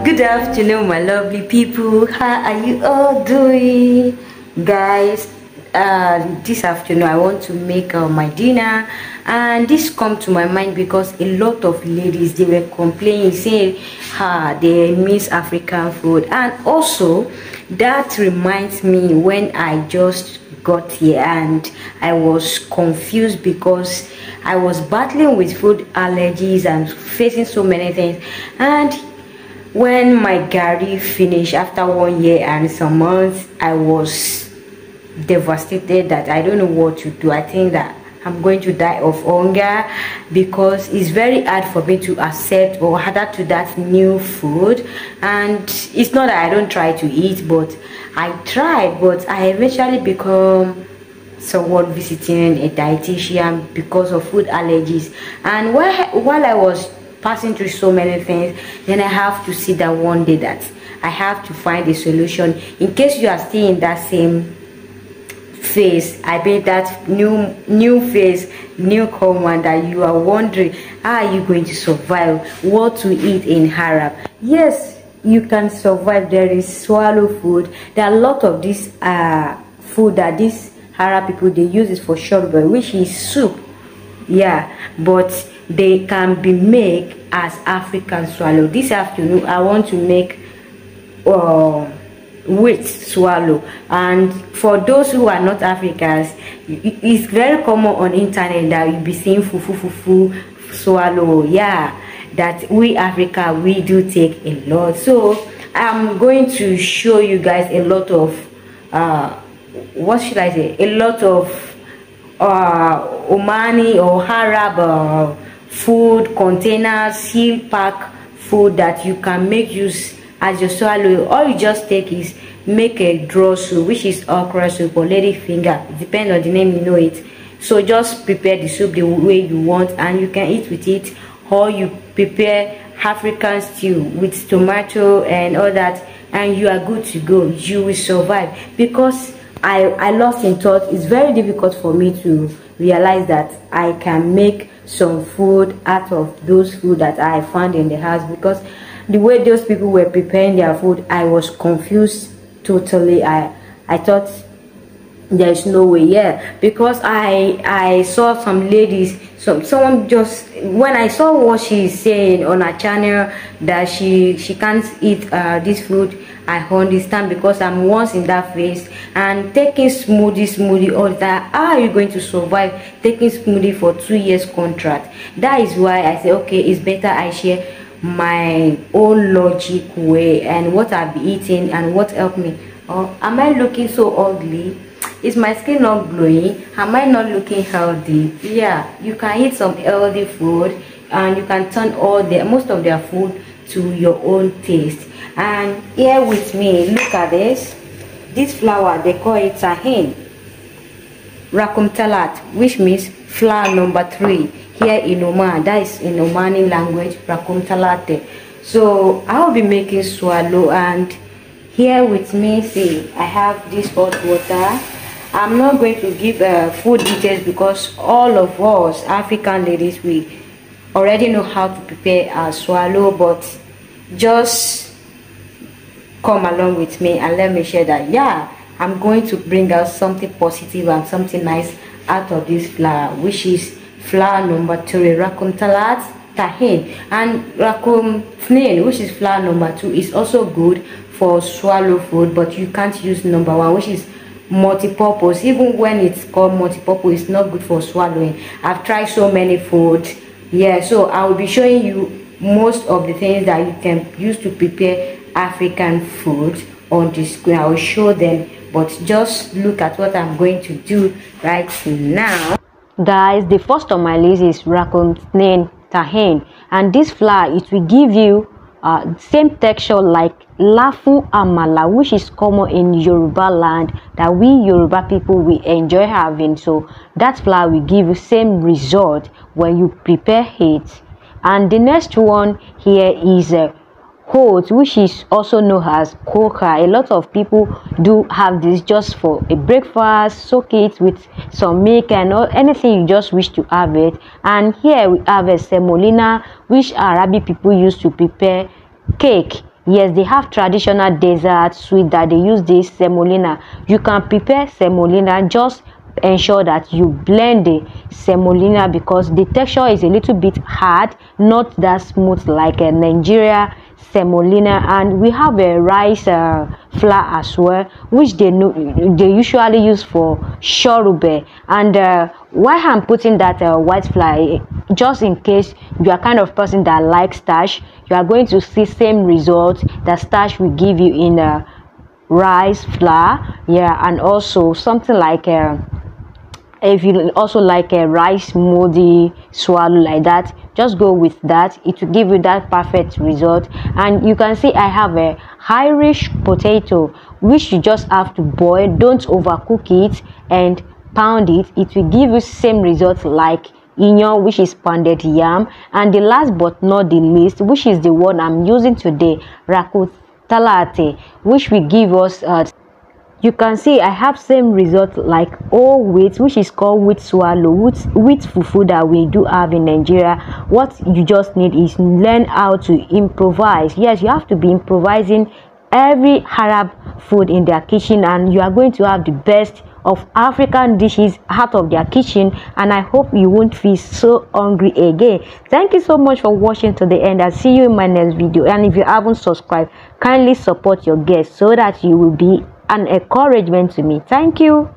Good afternoon, my lovely people. How are you all doing, guys? This afternoon I want to make my dinner, and this come to my mind because a lot of ladies, they were complaining, saying they miss African food. And also that reminds me when I just got here and I was confused because I was battling with food allergies and facing so many things. And when my garri finished after 1 year and some months, I was devastated that I don't know what to do. I think that I'm going to die of hunger because it's very hard for me to accept or adapt to that new food. And it's not that I don't try to eat, but I tried, but I eventually become someone visiting a dietitian because of food allergies. And while I was passing through so many things, then I have to sit down one day that I have to find a solution. In case you are still in that same phase, I bet that new phase, new command, that you are wondering how are you going to survive, what to eat in Arab. Yes, you can survive. There is swallow food. There are a lot of this food that these Arab people, they use it for shorba, which is soup. Yeah, but they can be made as African swallow. This afternoon I want to make wheat swallow. And for those who are not Africans, it's very common on internet that you'll be seeing fufu swallow. Yeah, that we Africa, we do take a lot. So I'm going to show you guys a lot of what should I say, a lot of Omani or Arab food containers, seal pack food that you can make use as your swallow. All you just take is make a draw soup, which is okra soup or lady finger, depending on the name, you know it. So just prepare the soup the way you want and you can eat with it, or you prepare African stew with tomato and all that, and you are good to go. You will survive. Because I lost in thought, it's very difficult for me to realize that I can make some food out of those food that I found in the house, because the way those people were preparing their food, I was confused totally. I thought there's no way. Yeah, because I saw some ladies, someone just, when I saw what she's saying on her channel that she can't eat this food, I understand, because I'm once in that phase. And taking smoothie all that, how are you going to survive taking smoothie for 2 years contract? That is why I say, okay, it's better I share my own logic way and what I've been eating and what helped me. Or am I looking so ugly? Is my skin not glowing? Am I not looking healthy? Yeah, you can eat some healthy food and you can turn most of their food to your own taste. And here with me, look at this flour, they call it tahin rakum talat, which means flour number 3 here in Oman. That is in Omani language, rakum talat. So I'll be making swallow, and here with me, see, I have this hot water. I'm not going to give food details because all of us African ladies, we already know how to prepare our swallow, but just come along with me and let me share that, yeah, I'm going to bring out something positive and something nice out of this flour, which is flour number 3, rakum talat tahin. And rakum fnain, which is flour number 2, is also good for swallow food, but you can't use number 1, which is multi-purpose. Even when it's called multi-purpose, it's not good for swallowing. I've tried so many foods. Yeah, so I will be showing you most of the things that you can use to prepare African food on the screen. I will show them, but just look at what I'm going to do right now. Guys, the first on my list is rakum fnain tahin, and this flour, it will give you same texture like lafu amala, which is common in Yoruba land, that we Yoruba people we enjoy having. So that flour will give you same result when you prepare it. And the next one here is oats, which is also known as coca. A lot of people do have this just for a breakfast. Soak it with some milk and anything you just wish to have it. And here we have a semolina, which Arabic people used to prepare cake. Yes, they have traditional dessert sweet that they use this semolina. You can prepare semolina, just ensure that you blend the semolina because the texture is a little bit hard, not that smooth like a Nigeria semolina. And we have a rice flour as well, which they usually use for shorube. And why I'm putting that white flour, just in case you are kind of person that likes starch, you are going to see same results that starch will give you in rice flour. Yeah, and also something like if you also like a rice smoothie swallow like that, just go with that. It will give you that perfect result. And you can see I have a Irish potato, which you just have to boil, don't overcook it, and pound it. It will give you same result like Inyo, which is pounded yam. And the last but not the least, which is the one I'm using today, rakutalate, which will give us you can see I have same result like all wheat, which is called wheat swallow, wheat fufu that we do have in Nigeria. What you just need is learn how to improvise. Yes, you have to be improvising every Arab food in their kitchen, and you are going to have the best of African dishes out of their kitchen. And I hope you won't feel so hungry again. Thank you so much for watching to the end. I'll see you in my next video. And if you haven't subscribed, kindly support your guests so that you will be an encouragement to me. Thank you.